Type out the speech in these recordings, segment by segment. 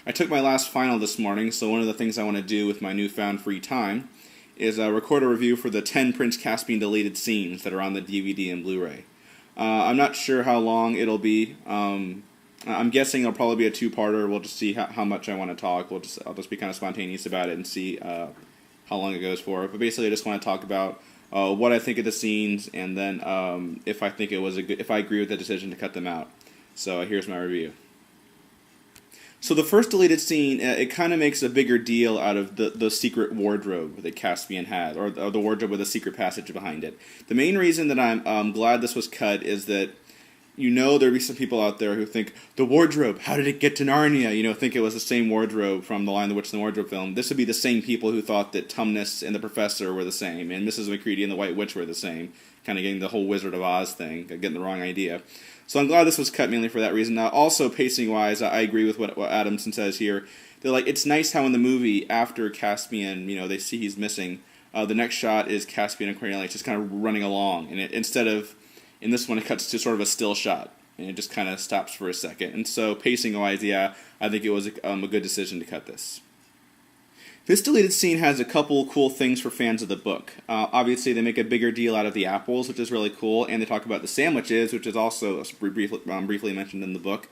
I took my last final this morning, so one of the things I want to do with my newfound free time is record a review for the 10 Prince Caspian deleted scenes that are on the DVD and Blu-ray. I'm not sure how long it'll be. I'm guessing it'll probably be a two-parter. We'll just see how much I want to talk. I'll just be kind of spontaneous about it and see how long it goes for. But basically, I just want to talk about what I think of the scenes, and then if I think if I agree with the decision to cut them out. So here's my review. So the first deleted scene, it kind of makes a bigger deal out of the secret wardrobe that Caspian had, or the wardrobe with a secret passage behind it. The main reason that I'm glad this was cut is that, there'd be some people out there who think, the wardrobe, how did it get to Narnia? Think it was the same wardrobe from the Lion, the Witch, and the Wardrobe film. This would be the same people who thought that Tumnus and the Professor were the same, and Mrs. McCready and the White Witch were the same, kind of getting the whole Wizard of Oz thing, getting the wrong idea. So I'm glad this was cut mainly for that reason. Now, also, pacing-wise, I agree with what Adamson says here. They're like, it's nice how in the movie, after Caspian, they see he's missing, the next shot is Caspian and Cornelius just kind of running along. And instead of, in this one, it cuts to sort of a still shot. And it just kind of stops for a second. And so, pacing-wise, yeah, I think it was a good decision to cut this. This deleted scene has a couple cool things for fans of the book. Obviously, they make a bigger deal out of the apples, which is really cool, and they talk about the sandwiches, which is also briefly mentioned in the book.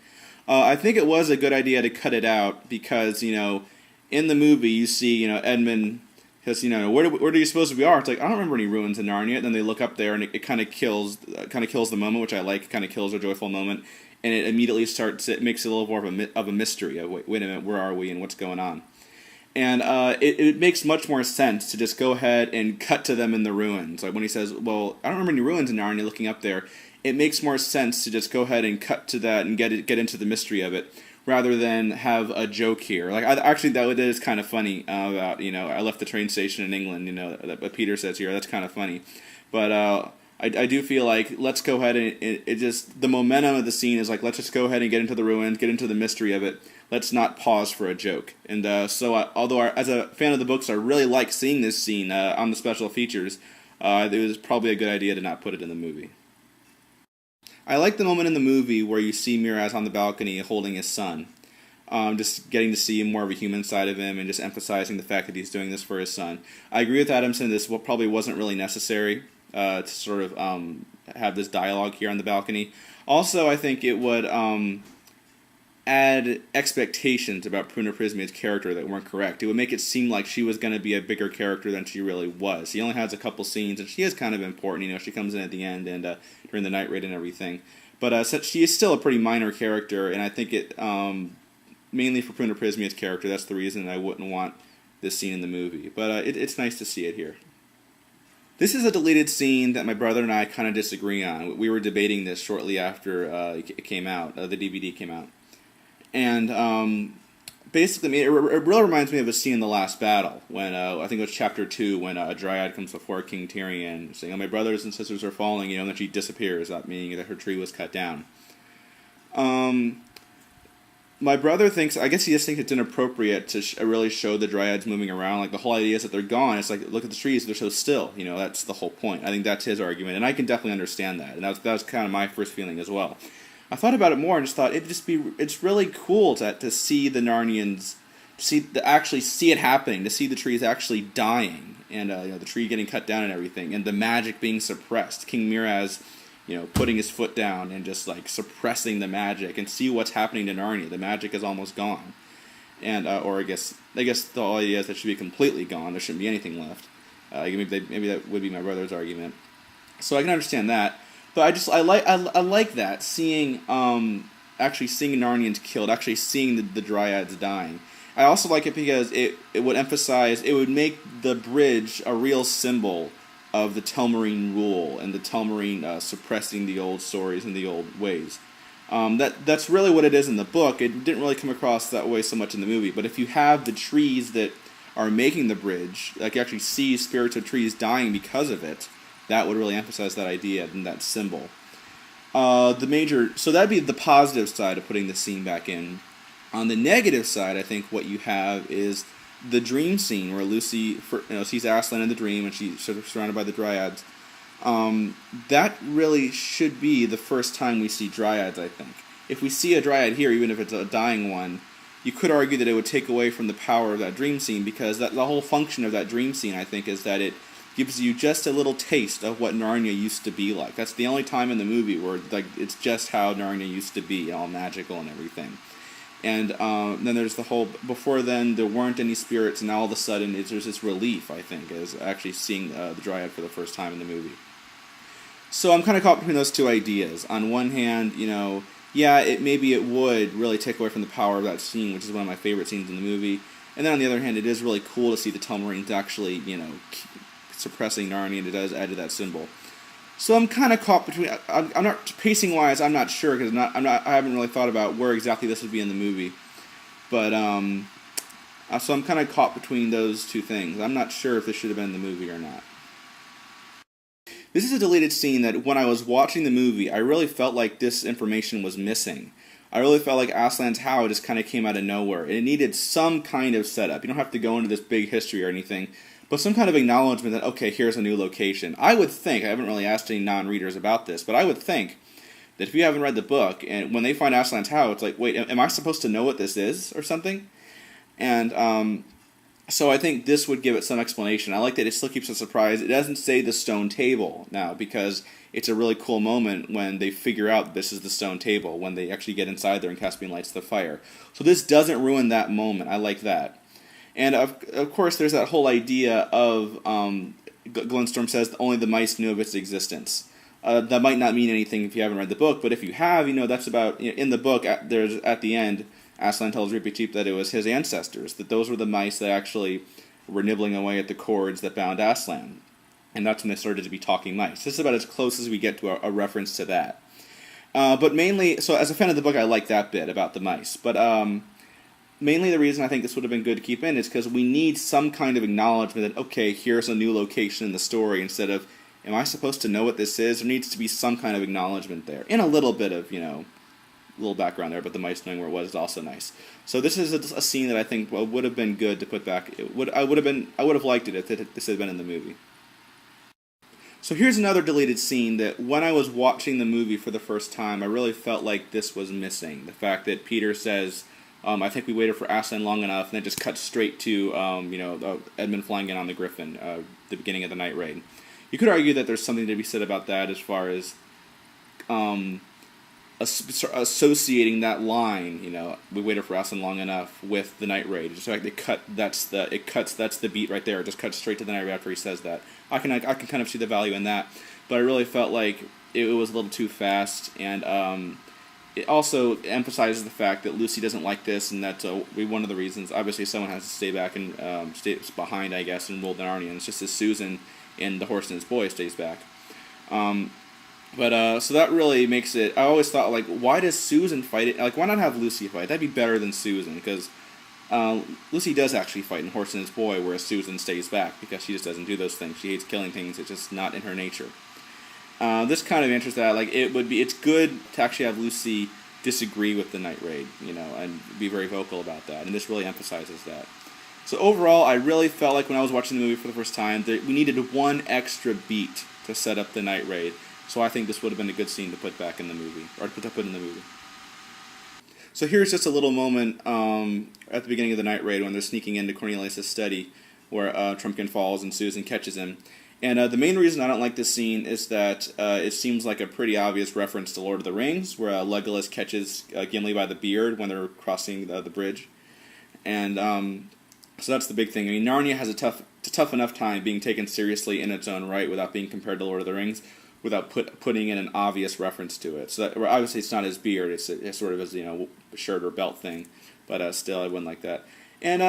I think it was a good idea to cut it out because, in the movie, you see, Edmund says, where do you suppose we are? It's like, I don't remember any ruins in Narnia. Then they look up there, and it kind of kills the moment, which I like. It kind of kills a joyful moment, and it immediately it makes it a little more of a mystery. Wait a minute, where are we, and what's going on? And it makes much more sense to just go ahead and cut to them in the ruins. Like when he says, well, I don't remember any ruins in Narnia, looking up there, it makes more sense to just go ahead and cut to that and get into the mystery of it, rather than have a joke here. Like, actually, that is kind of funny about, I left the train station in England, that Peter says here. That's kind of funny. But I do feel like, let's go ahead and, it just, the momentum of the scene is like, let's just go ahead and get into the ruins, get into the mystery of it. Let's not pause for a joke. And although as a fan of the books, I really like seeing this scene on the special features, it was probably a good idea to not put it in the movie. I like the moment in the movie where you see Miraz on the balcony holding his son. Just getting to see more of a human side of him and just emphasizing the fact that he's doing this for his son. I agree with Adamson, this probably wasn't really necessary to sort of have this dialogue here on the balcony. Also, I think it would add expectations about Pruna Prismia's character that weren't correct. It would make it seem like she was going to be a bigger character than she really was. He only has a couple scenes, and she is kind of important. She comes in at the end and during the night raid and everything. But so she is still a pretty minor character, and I think it, mainly for Pruna Prismia's character, that's the reason I wouldn't want this scene in the movie. But it's nice to see it here. This is a deleted scene that my brother and I kind of disagree on. We were debating this shortly after it came out, the DVD came out. And basically, it really reminds me of a scene in The Last Battle, when I think it was Chapter 2, when a dryad comes before King Tyrion, saying, "Oh, my brothers and sisters are falling," and then she disappears, that meaning that her tree was cut down. My brother thinks, I guess he just thinks it's inappropriate to really show the dryads moving around. Like, the whole idea is that they're gone. It's like, look at the trees, they're so still. That's the whole point. I think that's his argument, and I can definitely understand that. And that was kind of my first feeling as well. I thought about it more and just thought it's really cool to see the Narnians, actually see it happening, to see the trees actually dying, and the tree getting cut down and everything, and the magic being suppressed. King Miraz, putting his foot down and just like suppressing the magic, and see what's happening to Narnia. The magic is almost gone, and or I guess the whole idea is that it should be completely gone. There shouldn't be anything left. Maybe that would be my brother's argument. So I can understand that. But I like that, seeing actually seeing Narnians killed, actually seeing the dryads dying. I also like it because it would emphasize, it would make the bridge a real symbol of the Telmarine rule and the Telmarine suppressing the old stories and the old ways. That's really what it is in the book. It didn't really come across that way so much in the movie. But if you have the trees that are making the bridge, like you actually see spirits of trees dying because of it, that would really emphasize that idea and that symbol. So that'd be the positive side of putting the scene back in. On the negative side, I think what you have is the dream scene where Lucy sees Aslan in the dream and she's sort of surrounded by the dryads. That really should be the first time we see dryads, I think. If we see a dryad here, even if it's a dying one, you could argue that it would take away from the power of that dream scene, because the whole function of that dream scene, I think, is that it gives you just a little taste of what Narnia used to be like. That's the only time in the movie where it's just how Narnia used to be, all magical and everything. And then there's the whole, before then there weren't any spirits, and now all of a sudden there's this relief, I think, as actually seeing the Dryad for the first time in the movie. So I'm kind of caught between those two ideas. On one hand, yeah, maybe it would really take away from the power of that scene, which is one of my favorite scenes in the movie. And then on the other hand, it is really cool to see the Telmarines actually, suppressing Narnia, and it does add to that symbol. So I'm kind of caught between. I'm not, pacing wise, I'm not sure, because I haven't really thought about where exactly this would be in the movie. But so I'm kind of caught between those two things. I'm not sure if this should have been in the movie or not. This is a deleted scene that when I was watching the movie, I really felt like this information was missing. I really felt like Aslan's How just kind of came out of nowhere. It needed some kind of setup. You don't have to go into this big history or anything, but some kind of acknowledgement that, okay, here's a new location. I would think, I haven't really asked any non-readers about this, but I would think that if you haven't read the book, and when they find Aslan's How, it's like, wait, am I supposed to know what this is, or something? And so I think this would give it some explanation. I like that it still keeps a surprise. It doesn't say the stone table now, because it's a really cool moment when they figure out this is the stone table, when they actually get inside there and Caspian lights the fire. So this doesn't ruin that moment. I like that. And of course, there's that whole idea of Glenstorm says only the mice knew of its existence. That might not mean anything if you haven't read the book, but if you have, that's about, in the book, there's at the end, Aslan tells Reepicheep that it was his ancestors, that those were the mice that actually were nibbling away at the cords that bound Aslan. And that's when they started to be talking mice. This is about as close as we get to a reference to that. But mainly, so as a fan of the book, I like that bit about the mice. But mainly the reason I think this would have been good to keep in is because we need some kind of acknowledgement that, okay, here's a new location in the story, instead of, am I supposed to know what this is? There needs to be some kind of acknowledgement there. And a little bit of, little background there, but the mice knowing where it was is also nice. So this is a scene that I think would have been good to put back. I would have liked it if this had been in the movie. So here's another deleted scene that when I was watching the movie for the first time, I really felt like this was missing. The fact that Peter says, I think we waited for Aslan long enough, and then just cuts straight to Edmund flying in on the Griffin, the beginning of the night raid. You could argue that there's something to be said about that as far as associating that line, we waited for Aslan long enough, with the night raid. Just like that's the beat right there. It just cuts straight to the night raid after he says that. I can kind of see the value in that, but I really felt like it was a little too fast, and it also emphasizes the fact that Lucy doesn't like this, and that's one of the reasons. Obviously, someone has to stay back and stay behind, I guess, and rule the Narnia. And it's just as Susan in The Horse and His Boy stays back. So that really makes it. I always thought, like, why does Susan fight it? Like, why not have Lucy fight? That'd be better than Susan, because Lucy does actually fight in Horse and His Boy, whereas Susan stays back because she just doesn't do those things. She hates killing things. It's just not in her nature. This kind of interests that, like, it's good to actually have Lucy disagree with the night raid, and be very vocal about that, and this really emphasizes that. So overall, I really felt like when I was watching the movie for the first time, that we needed one extra beat to set up the night raid. So I think this would have been a good scene to put back in the movie, or to put in the movie. So here's just a little moment at the beginning of the night raid when they're sneaking into Cornelius' study, where Trumpkin falls and Susan catches him. And the main reason I don't like this scene is that it seems like a pretty obvious reference to Lord of the Rings, where Legolas catches Gimli by the beard when they're crossing the bridge. And so that's the big thing. I mean, Narnia has a tough enough time being taken seriously in its own right without being compared to Lord of the Rings, without putting in an obvious reference to it. So that, obviously it's not his beard, it's sort of his shirt or belt thing, but still I wouldn't like that. And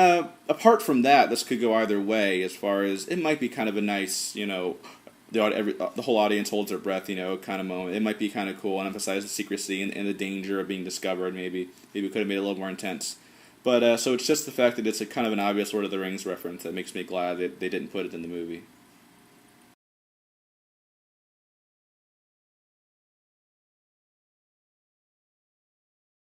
apart from that, this could go either way, as far as it might be kind of a nice, the whole audience holds their breath, kind of moment. It might be kind of cool and emphasize the secrecy and the danger of being discovered. Maybe we could have made it a little more intense. But so it's just the fact that it's a kind of an obvious Lord of the Rings reference that makes me glad that they didn't put it in the movie.